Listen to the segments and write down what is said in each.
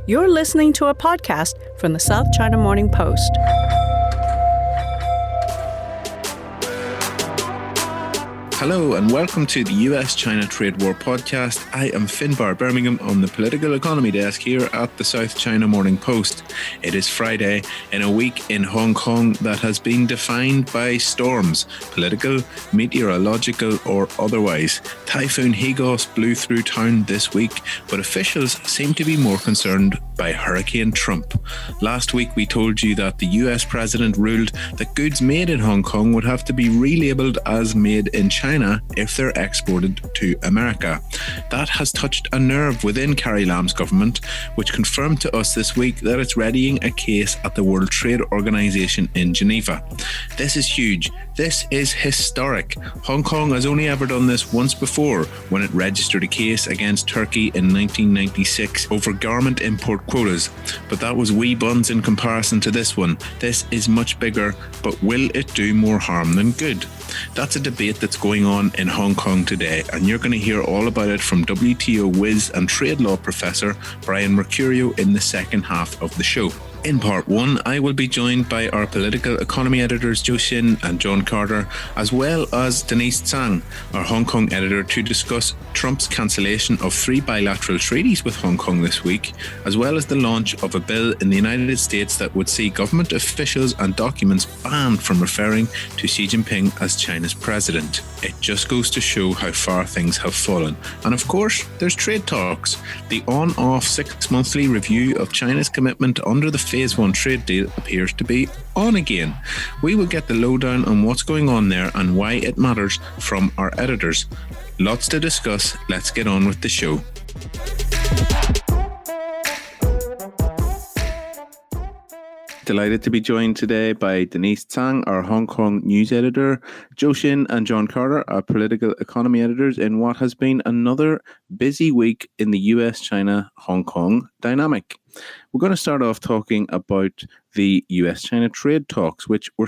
You're listening to a podcast from the South China Morning Post. Hello and welcome to the US-China Trade War podcast. I am Finbar Birmingham on the political economy desk here at the South China Morning Post. It is Friday in a week in Hong Kong that has been defined by storms, political, meteorological or otherwise. Typhoon Hagos blew through town this week, but officials seem to be more concerned by Hurricane Trump. Last week we told you that the US president ruled that goods made in Hong Kong would have to be relabeled as made in China if they're exported to America. That has touched a nerve within Carrie Lam's government, which confirmed to us this week that it's readying a case at the World Trade Organization in Geneva. This is huge. This is historic. Hong Kong has only ever done this once before, when it registered a case against Turkey in 1996 over garment import quotas. But that was wee buns in comparison to this one. This is much bigger, but will it do more harm than good? That's a debate that's going on in Hong Kong today, and you're going to hear all about it from WTO whiz and trade law professor Bryan Mercurio in the second half of the show. In part one, I will be joined by our political economy editors Zhou and John Carter, as well as Denise Tsang, our Hong Kong editor, to discuss Trump's cancellation of 3 bilateral treaties with Hong Kong this week, as well as the launch of a bill in the United States that would see government officials and documents banned from referring to Xi Jinping as China's president. It just goes to show how far things have fallen. And of course, there's trade talks. The on-off 6-monthly review of China's commitment under the Phase 1 trade deal appears to be on again. We will get the lowdown on what's going on there and why it matters from our editors. Lots to discuss. Let's get on with the show. Delighted to be joined today by Denise Tsang, our Hong Kong news editor, Zhou and John Carter, our political economy editors, in what has been another busy week in the US-China-Hong Kong dynamic. We're going to start off talking about the US-China trade talks, which were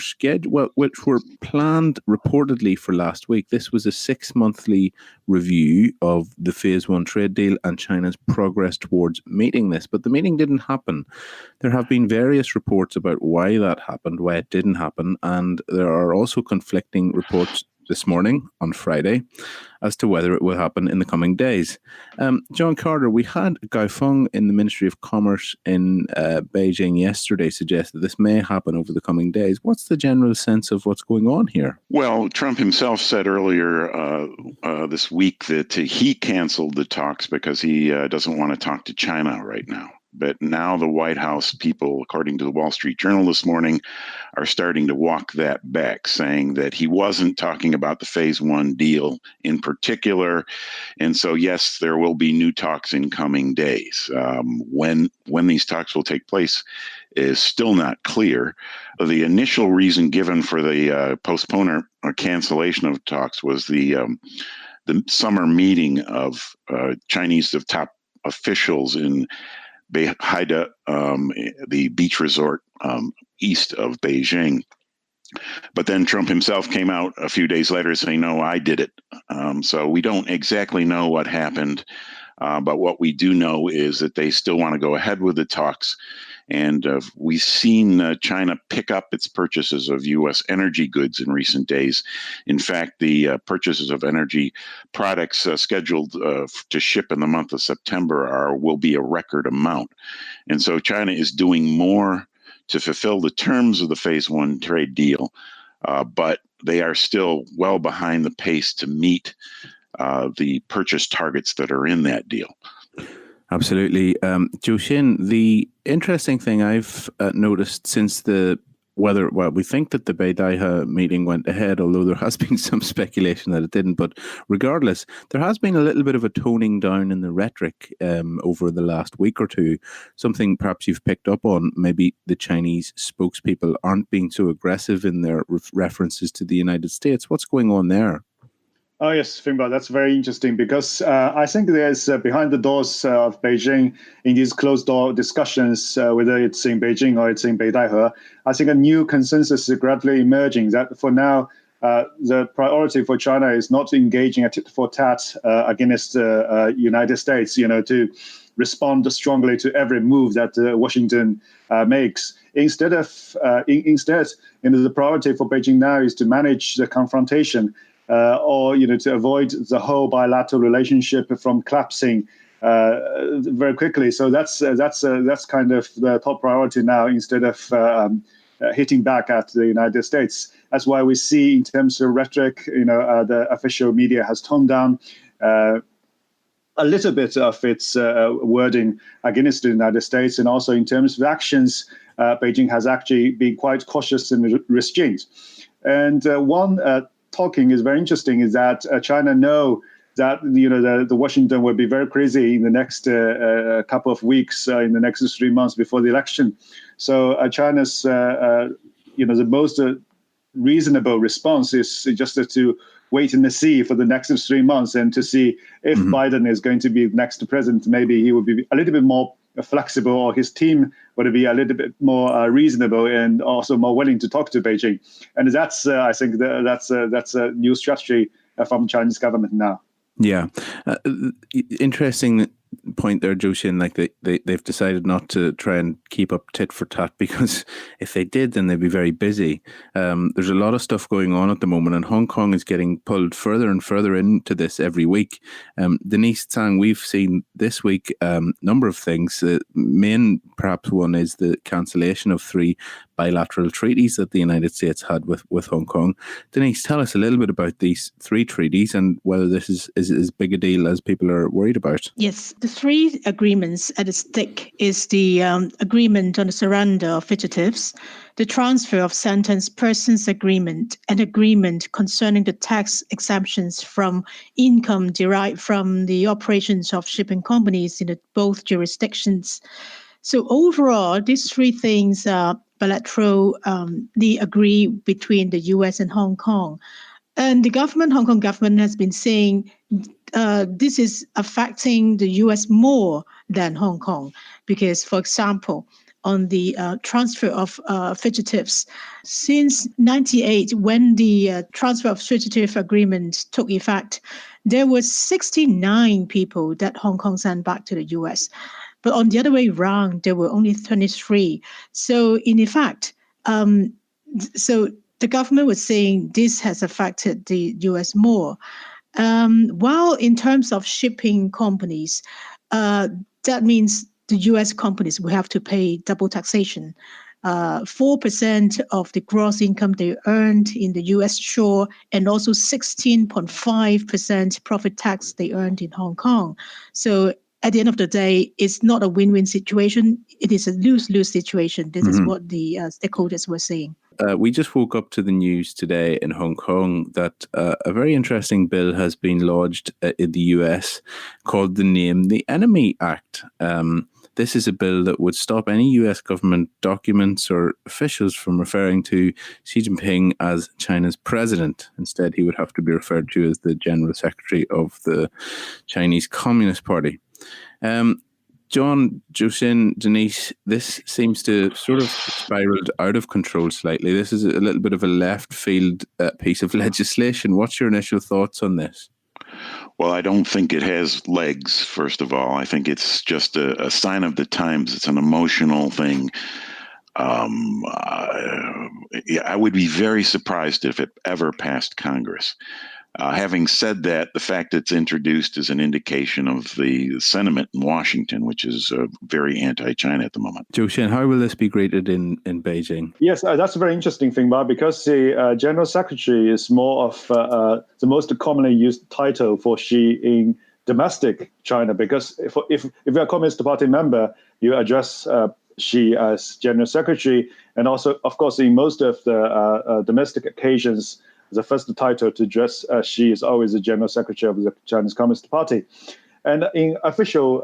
planned reportedly for last week. This was a 6-monthly review of the Phase 1 trade deal and China's progress towards meeting this. But the meeting didn't happen. There have been various reports about why that happened, why it didn't happen, and there are also conflicting reports this morning on Friday as to whether it will happen in the coming days. John Carter, we had Gao Feng in the Ministry of Commerce in Beijing yesterday suggest that this may happen over the coming days. What's the general sense of what's going on here? Well, Trump himself said earlier this week that he canceled the talks because he doesn't want to talk to China right now. But now the White House people, according to the Wall Street Journal this morning, are starting to walk that back, saying that he wasn't talking about the Phase 1 deal in particular. And so, yes, there will be new talks in coming days. When these talks will take place is still not clear. The initial reason given for the postponement or cancellation of talks was the summer meeting of Chinese top officials in Haida, the beach resort east of Beijing. But then Trump himself came out a few days later saying, no, I did it. So we don't exactly know what happened. But what we do know is that they still want to go ahead with the talks. And we've seen China pick up its purchases of U.S. energy goods in recent days. In fact, the purchases of energy products scheduled to ship in the month of September will be a record amount. And so China is doing more to fulfill the terms of the Phase 1 trade deal, but they are still well behind the pace to meet the purchase targets that are in that deal. Absolutely. Zhou, the interesting thing I've noticed since we think that the Beidaihe meeting went ahead, although there has been some speculation that it didn't. But regardless, there has been a little bit of a toning down in the rhetoric over the last week or two, something perhaps you've picked up on. Maybe the Chinese spokespeople aren't being so aggressive in their references to the United States. What's going on there? Oh, yes, Finbar, that's very interesting because I think there's behind the doors of Beijing in these closed door discussions, whether it's in Beijing or it's in Beidaihe, I think a new consensus is gradually emerging that for now, the priority for China is not engaging a tit for tat against the United States, to respond strongly to every move that Washington makes. Instead, the priority for Beijing now is to manage the confrontation, or to avoid the whole bilateral relationship from collapsing very quickly. So that's kind of the top priority now, instead of hitting back at the United States. That's why we see, in terms of rhetoric, the official media has toned down a little bit of its wording against the United States, and also in terms of actions, Beijing has actually been quite cautious and restrained. And one talking is very interesting is that China know that the Washington will be very crazy in the next couple of weeks, in the next 3 months before the election. So China's the most reasonable response is just to wait and see for the next 3 months, and to see if Biden is going to be next president. Maybe he will be a little bit more flexible, or his team would be a little bit more reasonable, and also more willing to talk to Beijing. And that's I think that's a new strategy from Chinese government now. Yeah, interesting point there, Zhou. Like they've decided not to try and keep up tit for tat, because if they did, then they'd be very busy. There's a lot of stuff going on at the moment, and Hong Kong is getting pulled further and further into this every week. Denise Tsang, we've seen this week number of things. The main, perhaps one, is the cancellation of 3 bilateral treaties that the United States had with Hong Kong. Denise, tell us a little bit about these 3 treaties and whether this is as big a deal as people are worried about. Yes, the 3 agreements at stake is the agreement on the surrender of fugitives, the transfer of sentenced persons agreement, and agreement concerning the tax exemptions from income derived from the operations of shipping companies in both jurisdictions. So overall, these 3 things are bilateral, they agree between the US and Hong Kong. And the Hong Kong government has been saying this is affecting the US more than Hong Kong, because, for example, on the transfer of fugitives, since 1998, when the transfer of fugitive agreement took effect, there were 69 people that Hong Kong sent back to the US. But on the other way around, there were only 23. So in effect, so the government was saying this has affected the US more. While in terms of shipping companies, that means the US companies will have to pay double taxation. 4% of the gross income they earned in the US shore, and also 16.5% profit tax they earned in Hong Kong. So at the end of the day, it's not a win-win situation. It is a lose-lose situation. This is what the stakeholders were saying. We just woke up to the news today in Hong Kong that a very interesting bill has been lodged in the US called the Name the Enemy Act. This is a bill that would stop any US government documents or officials from referring to Xi Jinping as China's president. Instead, he would have to be referred to as the General Secretary of the Chinese Communist Party. John, Zhou, Denise, this seems to sort of spiraled out of control slightly. This is a little bit of a left field piece of legislation. What's your initial thoughts on this? Well, I don't think it has legs, first of all. I think it's just a sign of the times. It's an emotional thing. I would be very surprised if it ever passed Congress. Having said that, the fact it's introduced is an indication of the sentiment in Washington, which is very anti-China at the moment. Zhou, how will this be greeted in Beijing? Yes, that's a very interesting thing, Bob, because the General Secretary is more of the most commonly used title for Xi in domestic China, because if you're a Communist Party member, you address Xi as General Secretary, and also, of course, in most of the domestic occasions, the first title to address Xi is always the General Secretary of the Chinese Communist Party. And in official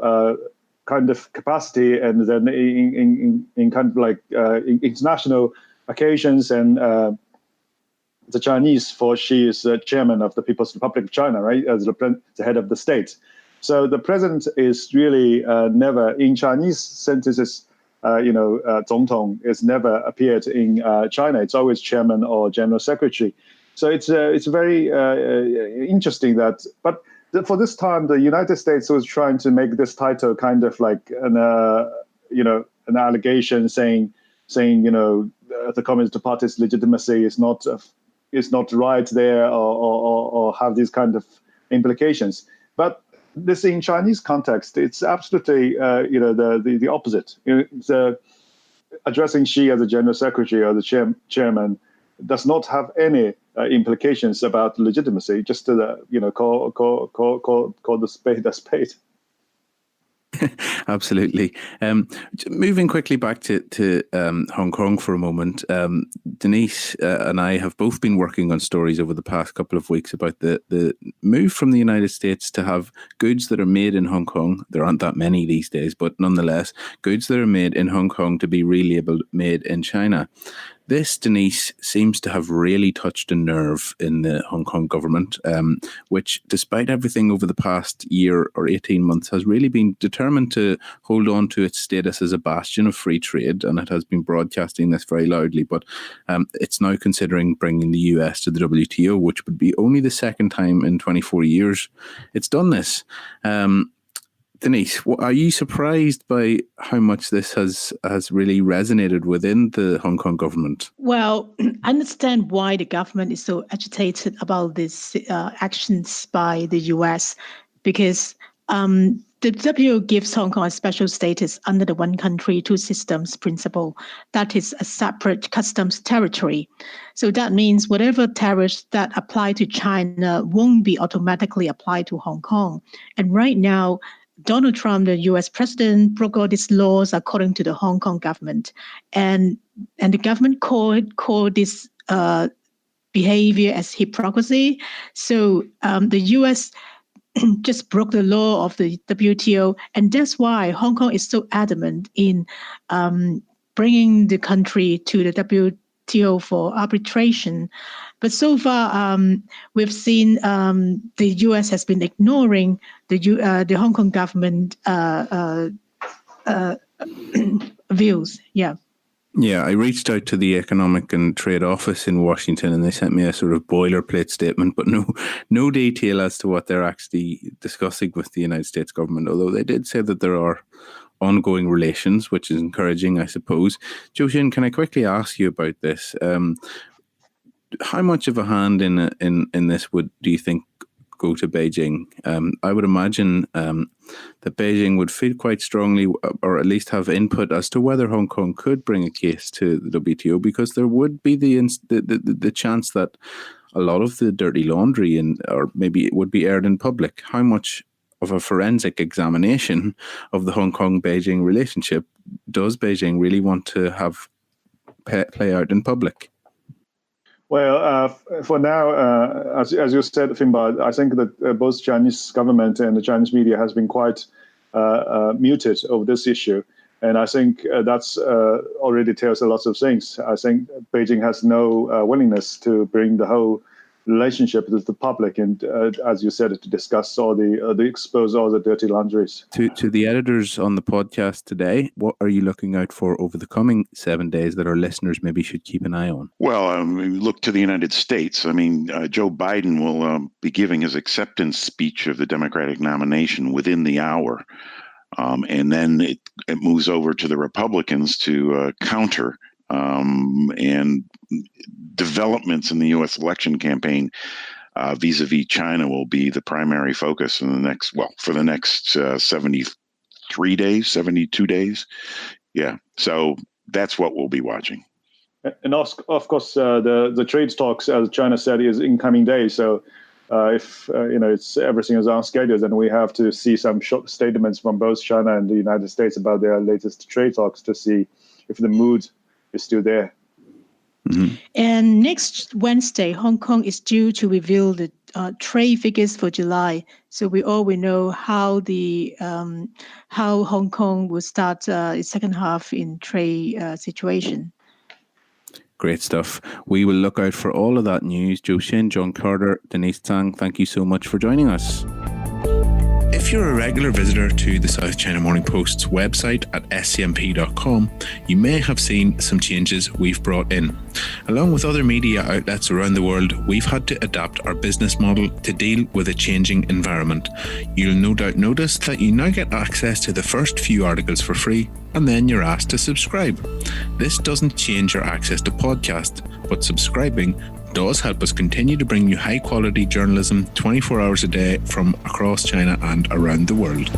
kind of capacity, and then in kind of like in international occasions, and the Chinese for Xi is the chairman of the People's Republic of China, right, as the head of the state. So the president is really never, in Chinese sentences, 总统 is never appeared in China. It's always chairman or general secretary. So it's very interesting that, but for this time, the United States was trying to make this title kind of like an allegation saying the Communist Party's legitimacy is not right there, or have these kind of implications. But this, in Chinese context, it's absolutely the opposite. Addressing Xi as a general secretary or the chairman does not have any implications about legitimacy. Just to call the spade a spade. Absolutely. Moving quickly back to Hong Kong for a moment, Denise and I have both been working on stories over the past couple of weeks about the move from the United States to have goods that are made in Hong Kong. There aren't that many these days, but nonetheless, goods that are made in Hong Kong to be relabeled made in China. This, Denise, seems to have really touched a nerve in the Hong Kong government, which, despite everything over the past year or 18 months, has really been determined to hold on to its status as a bastion of free trade, and it has been broadcasting this very loudly. But it's now considering bringing the US to the WTO, which would be only the second time in 24 years it's done this. Denise, are you surprised by how much this has really resonated within the Hong Kong government? Well, I understand why the government is so agitated about these actions by the US, because the WTO gives Hong Kong a special status under the one country, two systems principle. That is a separate customs territory. So that means whatever tariffs that apply to China won't be automatically applied to Hong Kong. And right now, Donald Trump, the U.S. president, broke all these laws according to the Hong Kong government, and the government called this behavior as hypocrisy. So the U.S. just broke the law of the WTO, and that's why Hong Kong is so adamant in bringing the country to the WTO for arbitration. But so far, we've seen the U.S. has been ignoring the Hong Kong government views. Yeah. Yeah, I reached out to the Economic and Trade Office in Washington, and they sent me a sort of boilerplate statement, but no detail as to what they're actually discussing with the United States government, although they did say that there are ongoing relations, which is encouraging, I suppose. Zhou Xin, can I quickly ask you about this? How much of a hand in this do you think go to Beijing? I would imagine that Beijing would feel quite strongly, or at least have input as to whether Hong Kong could bring a case to the WTO, because there would be the chance that a lot of the dirty laundry, or maybe it would be aired in public. How much of a forensic examination of the Hong Kong-Beijing relationship does Beijing really want to have play out in public? Well, for now, as you said, Finbar, I think that both Chinese government and the Chinese media has been quite muted over this issue. And I think that's already tells a lot of things. I think Beijing has no willingness to bring the whole relationship with the public, and as you said, to discuss all the expose all the dirty laundries. To the editors on the podcast today, what are you looking out for over the coming 7 days that our listeners maybe should keep an eye on? Well, look to the United States. I mean, Joe Biden will be giving his acceptance speech of the Democratic nomination within the hour. And then it moves over to the Republicans to counter and developments in the U.S. election campaign vis-a-vis China will be the primary focus in for the next 72 days. Yeah. So that's what we'll be watching. And of course, the trade talks, as China said, is in coming days. So if it's everything is on schedule, then we have to see some short statements from both China and the United States about their latest trade talks to see if the mood is still there. Mm-hmm. And next Wednesday, Hong Kong is due to reveal the trade figures for July. So we know how how Hong Kong will start its second half in trade situation. Great stuff. We will look out for all of that news. Zhou Xin, John Carter, Denise Tsang, thank you so much for joining us. If If you're a regular visitor to the South China Morning Post's website at scmp.com, you may have seen some changes we've brought in. Along with other media outlets around the world, we've had to adapt our business model to deal with a changing environment. You'll no doubt notice that you now get access to the first few articles for free, and then you're asked to subscribe. This doesn't change your access to podcasts, but subscribing does help us continue to bring you high quality journalism 24 hours a day from across China and around the world.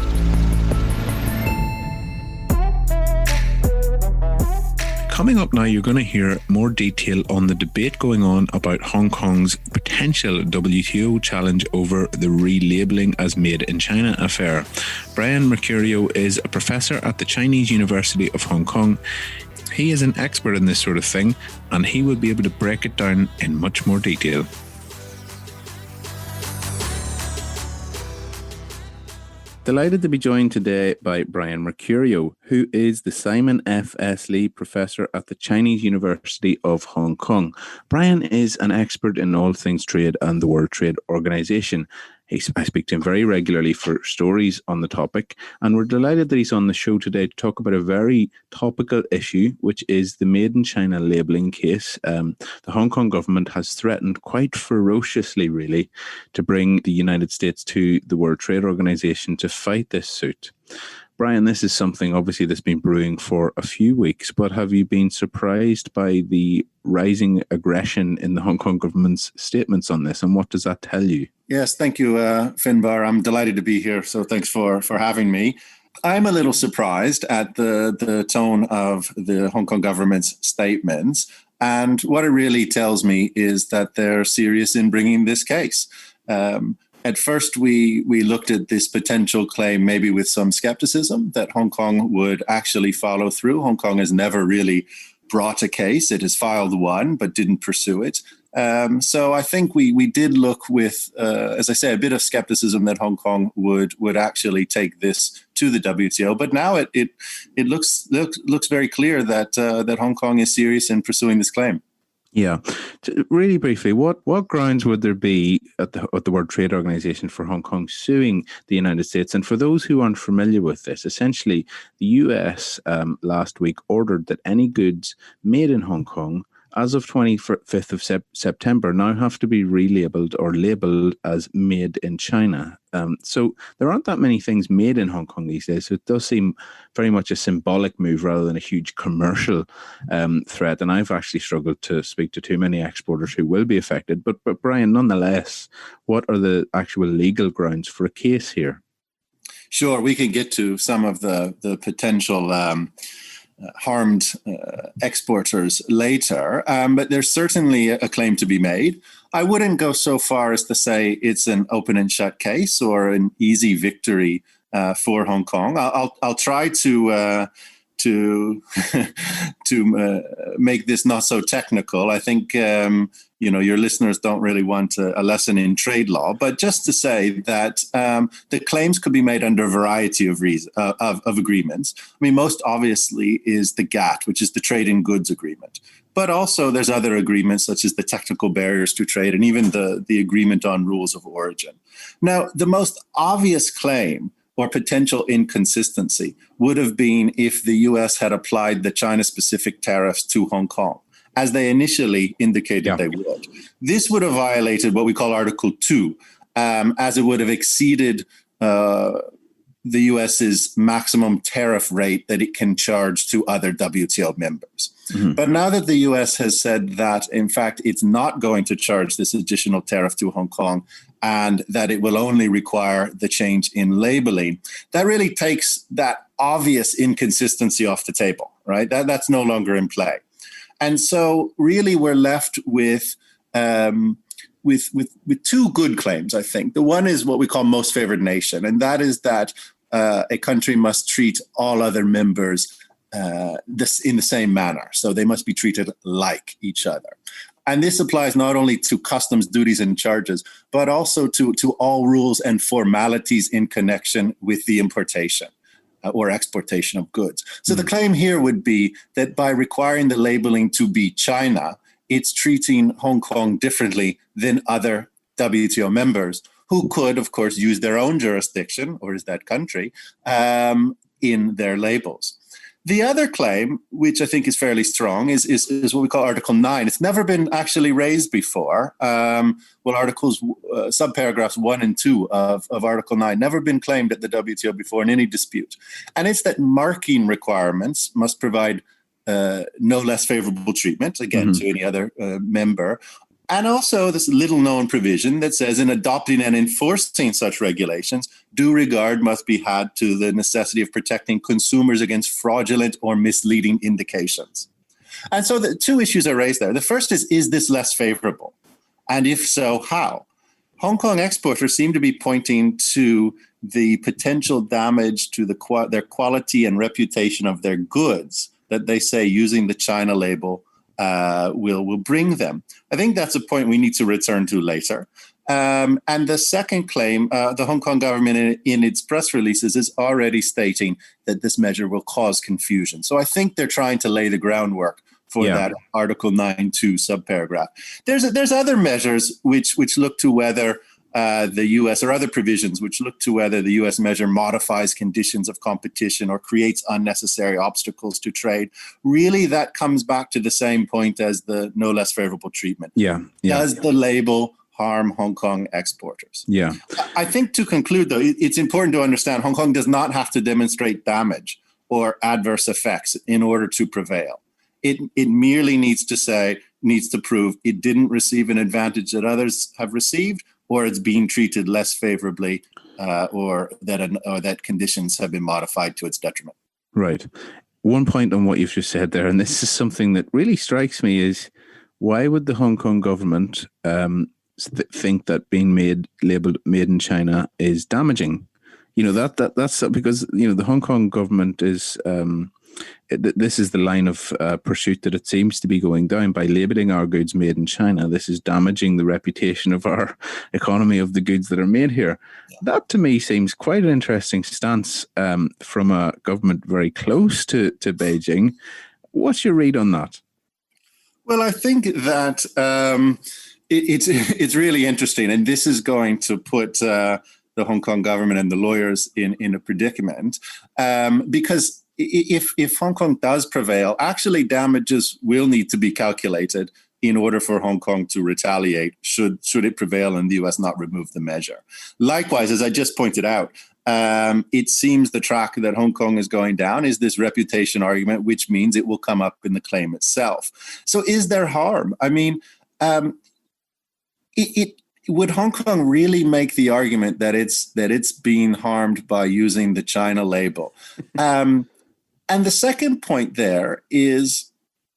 Coming up now, you're going to hear more detail on the debate going on about Hong Kong's potential WTO challenge over the relabeling as Made in China affair. Bryan Mercurio is a professor at the Chinese University of Hong Kong. He is an expert in this sort of thing, and he will be able to break it down in much more detail. Delighted to be joined today by Bryan Mercurio, who is the Simon F. S. Lee Professor at the Chinese University of Hong Kong. Bryan is an expert in all things trade and the World Trade Organization. I speak to him very regularly for stories on the topic, and we're delighted that he's on the show today to talk about a very topical issue, which is the Made in China labelling case. The Hong Kong government has threatened quite ferociously, really, to bring the United States to the World Trade Organization to fight this suit. Bryan, this is something obviously that's been brewing for a few weeks, but have you been surprised by the rising aggression in the Hong Kong government's statements on this, and what does that tell you? Yes, thank you, Finbar. I'm delighted to be here, so thanks for having me. I'm a little surprised at the tone of the Hong Kong government's statements, and what it really tells me is that they're serious in bringing this case. At first, we looked at this potential claim maybe with some skepticism that Hong Kong would actually follow through. Hong Kong has never really brought a case. It has filed one, but didn't pursue it. So I think we did look with, as I say, a bit of skepticism that Hong Kong would actually take this to the WTO. But now it looks very clear that Hong Kong is serious in pursuing this claim. Yeah. Really briefly, what grounds would there be at the World Trade Organization for Hong Kong suing the United States? And for those who aren't familiar with this, essentially, the US last week ordered that any goods made in Hong Kong as of 25th of September now have to be relabeled or labeled as made in China. So there aren't that many things made in Hong Kong these days. So it does seem very much a symbolic move rather than a huge commercial threat. And I've actually struggled to speak to too many exporters who will be affected. But Bryan, nonetheless, what are the actual legal grounds for a case here? Sure, we can get to some of the potential harmed exporters later, but there's certainly a claim to be made. I wouldn't go so far as to say it's an open and shut case or an easy victory for Hong Kong. I'll try to make this not so technical. I think your listeners don't really want a lesson in trade law, but just to say that the claims could be made under a variety of agreements. I mean, most obviously is the GATT, which is the Trade in Goods Agreement. But also there's other agreements such as the Technical Barriers to Trade and even the Agreement on Rules of Origin. Now, the most obvious claim or potential inconsistency would have been if the U.S. had applied the China-specific tariffs to Hong Kong, as they initially indicated they would. This would have violated what we call Article 2, as it would have exceeded the U.S.'s maximum tariff rate that it can charge to other WTO members. Mm-hmm. But now that the U.S. has said that, in fact, it's not going to charge this additional tariff to Hong Kong and that it will only require the change in labeling, that really takes that obvious inconsistency off the table, right? That's no longer in play. And so really we're left with two good claims, I think. The one is what we call most favored nation, and that is that a country must treat all other members in the same manner. So they must be treated like each other. And this applies not only to customs duties and charges, but also to all rules and formalities in connection with the importation or exportation of goods. So the claim here would be that by requiring the labeling to be China, it's treating Hong Kong differently than other WTO members who could, of course, use their own jurisdiction, or is that country, in their labels. The other claim, which I think is fairly strong, is what we call Article 9. It's never been actually raised before. Subparagraphs 1 and 2 of Article 9 never been claimed at the WTO before in any dispute. And it's that marking requirements must provide no less favorable treatment, again, to any other member. And also this little known provision that says in adopting and enforcing such regulations, due regard must be had to the necessity of protecting consumers against fraudulent or misleading indications. And so the two issues are raised there. The first is this less favorable? And if so, how? Hong Kong exporters seem to be pointing to the potential damage to their quality and reputation of their goods that they say using the China label will bring them. I think that's a point we need to return to later. And the second claim, the Hong Kong government in its press releases is already stating that this measure will cause confusion. So I think they're trying to lay the groundwork for that Article 9.2 subparagraph. There's other measures which look to whether the U.S. or other provisions which look to whether the U.S. measure modifies conditions of competition or creates unnecessary obstacles to trade. Really, that comes back to the same point as the no less favorable treatment. Does the label harm Hong Kong exporters? I think to conclude, though, it's important to understand Hong Kong does not have to demonstrate damage or adverse effects in order to prevail. It merely needs to prove it didn't receive an advantage that others have received, or it's being treated less favorably, or that conditions have been modified to its detriment. Right. One point on what you've just said there, and this is something that really strikes me, is why would the Hong Kong government think that being labeled "made in China" is damaging? That's because the Hong Kong government is. This is the line of pursuit that it seems to be going down by labeling our goods made in China. This is damaging the reputation of our economy of the goods that are made here. That to me seems quite an interesting stance from a government very close to Beijing. What's your read on that? Well, I think that it's really interesting, and this is going to put the Hong Kong government and the lawyers in a predicament because if Hong Kong does prevail, actually damages will need to be calculated in order for Hong Kong to retaliate should it prevail and the US not remove the measure. Likewise, as I just pointed out, it seems the track that Hong Kong is going down is this reputation argument, which means it will come up in the claim itself. So is there harm? I mean, would Hong Kong really make the argument that it's being harmed by using the China label? And the second point there is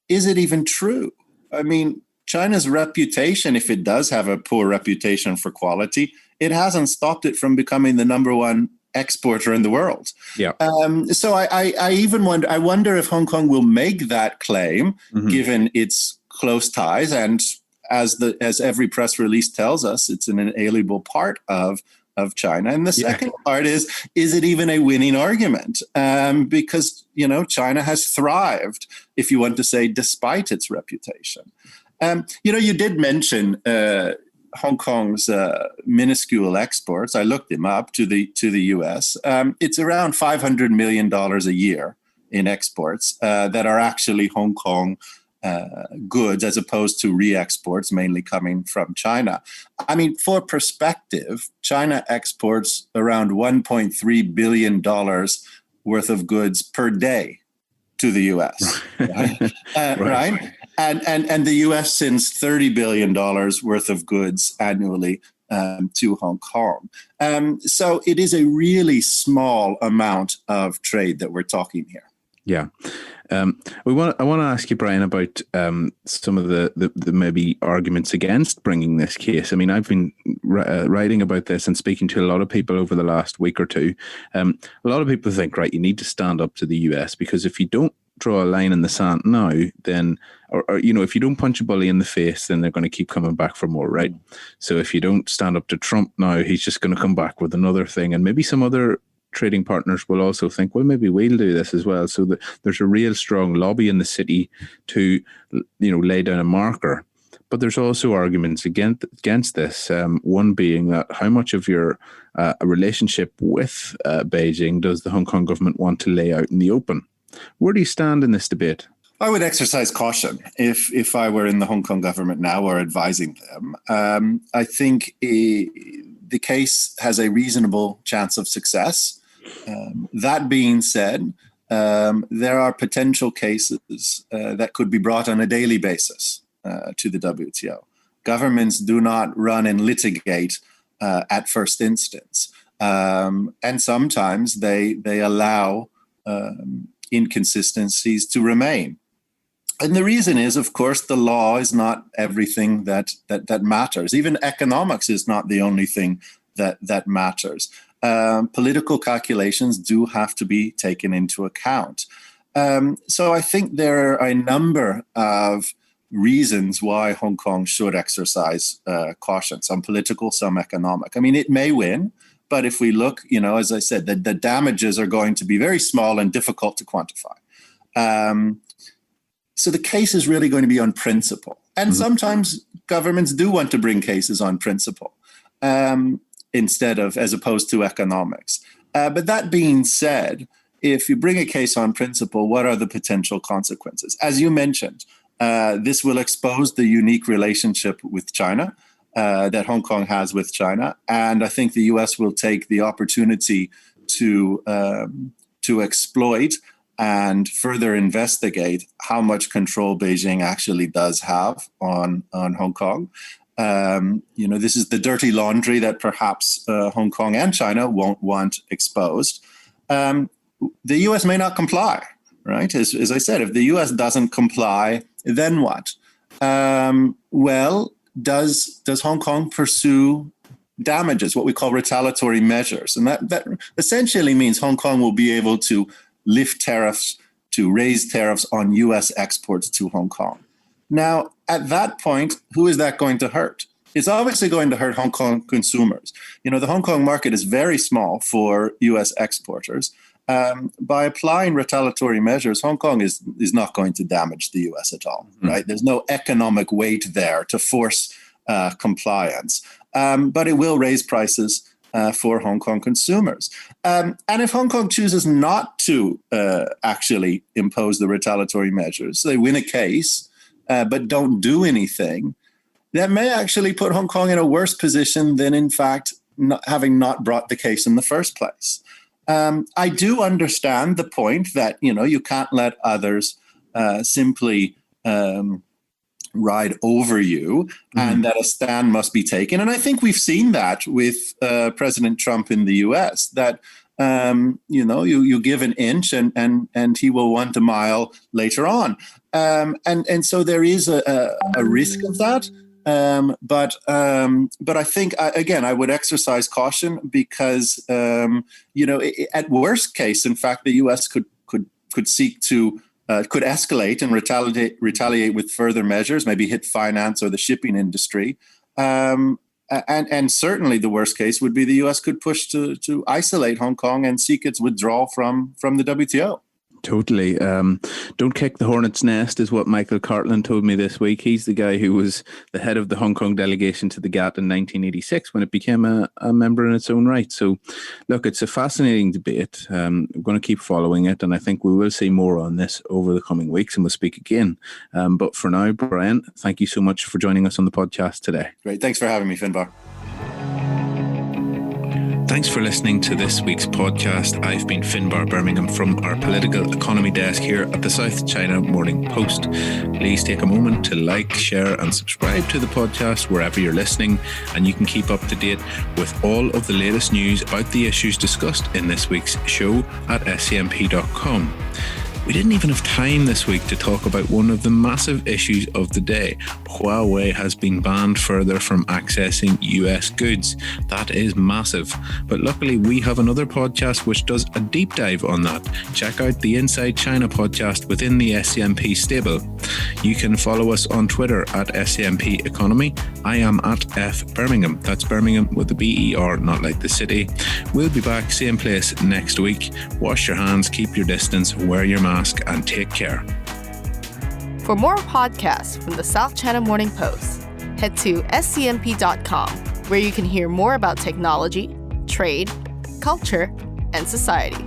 it even true? I mean, China's reputation, if it does have a poor reputation for quality, it hasn't stopped it from becoming the number one exporter in the world. So I even wonder if Hong Kong will make that claim, given its close ties, and as every press release tells us, it's an inalienable part of China. And the second part is it even a winning argument? Because, China has thrived, if you want to say, despite its reputation. You did mention Hong Kong's minuscule exports. I looked them up to the US. It's around $500 million a year in exports that are actually Hong Kong goods as opposed to re-exports mainly coming from China. I mean, for perspective, China exports around $1.3 billion worth of goods per day to the U.S. Right? Right? And the U.S. sends $30 billion worth of goods annually to Hong Kong. So it is a really small amount of trade that we're talking here. Yeah. I want to ask you, Bryan, about some of the maybe arguments against bringing this case. I mean, I've been writing about this and speaking to a lot of people over the last week or two. A lot of people think, right, you need to stand up to the US, because if you don't draw a line in the sand now, then, or if you don't punch a bully in the face, then they're going to keep coming back for more, right? So if you don't stand up to Trump now, he's just going to come back with another thing, and maybe some other trading partners will also think, well, maybe we'll do this as well. So that there's a real strong lobby in the city to, lay down a marker. But there's also arguments against this. One being that how much of your relationship with Beijing does the Hong Kong government want to lay out in the open? Where do you stand in this debate? I would exercise caution if I were in the Hong Kong government now or advising them. I think the case has a reasonable chance of success. That being said, there are potential cases that could be brought on a daily basis to the WTO. Governments do not run and litigate at first instance. And sometimes they allow inconsistencies to remain. And the reason is, of course, the law is not everything that matters. Even economics is not the only thing that matters. Political calculations do have to be taken into account. So I think there are a number of reasons why Hong Kong should exercise caution, some political, some economic. I mean, it may win, but if we look, as I said, the damages are going to be very small and difficult to quantify. So the case is really going to be on principle. And sometimes governments do want to bring cases on principle as opposed to economics. But that being said, if you bring a case on principle, what are the potential consequences? As you mentioned, this will expose the unique relationship with China that Hong Kong has with China. And I think the US will take the opportunity to exploit and further investigate how much control Beijing actually does have on Hong Kong. This is the dirty laundry that perhaps Hong Kong and China won't want exposed. The US may not comply, right? As I said, if the US doesn't comply, then what? Does Hong Kong pursue damages, what we call retaliatory measures? And that essentially means Hong Kong will be able to lift tariffs, to raise tariffs on US exports to Hong Kong. Now, at that point, who is that going to hurt? It's obviously going to hurt Hong Kong consumers. The Hong Kong market is very small for US exporters. By applying retaliatory measures, Hong Kong is not going to damage the US at all, right? There's no economic weight there to force compliance. But it will raise prices for Hong Kong consumers. And if Hong Kong chooses not to actually impose the retaliatory measures, they win a case, but don't do anything, that may actually put Hong Kong in a worse position than, in fact, having not brought the case in the first place. I do understand the point that, you can't let others simply ride over you and that a stand must be taken. And I think we've seen that with President Trump in the US, that, you give an inch and he will want a mile later on. And so there is a risk of that. But I think, again, I would exercise caution because, at worst case, in fact, the U.S. could seek to could escalate and retaliate with further measures, maybe hit finance or the shipping industry. And certainly the worst case would be the U.S. could push to isolate Hong Kong and seek its withdrawal from the WTO. Totally. Don't kick the hornet's nest is what Michael Cartland told me this week. He's the guy who was the head of the Hong Kong delegation to the GATT in 1986 when it became a member in its own right. So, look, it's a fascinating debate. I'm going to keep following it, and I think we will see more on this over the coming weeks, and we'll speak again. But for now, Bryan, thank you so much for joining us on the podcast today. Great. Thanks for having me, Finbar. Thanks for listening to this week's podcast. I've been Finbar Birmingham from our political economy desk here at the South China Morning Post. Please take a moment to like, share and subscribe to the podcast wherever you're listening, and you can keep up to date with all of the latest news about the issues discussed in this week's show at scmp.com. We didn't even have time this week to talk about one of the massive issues of the day. Huawei has been banned further from accessing US goods. That is massive. But luckily, we have another podcast which does a deep dive on that. Check out the Inside China podcast within the SCMP stable. You can follow us on Twitter at SCMP Economy. I am at F Birmingham. That's Birmingham with a BER, not like the city. We'll be back, same place next week. Wash your hands, keep your distance, wear your mask, and take care. For more podcasts from the South China Morning Post, head to scmp.com, where you can hear more about technology, trade, culture, and society.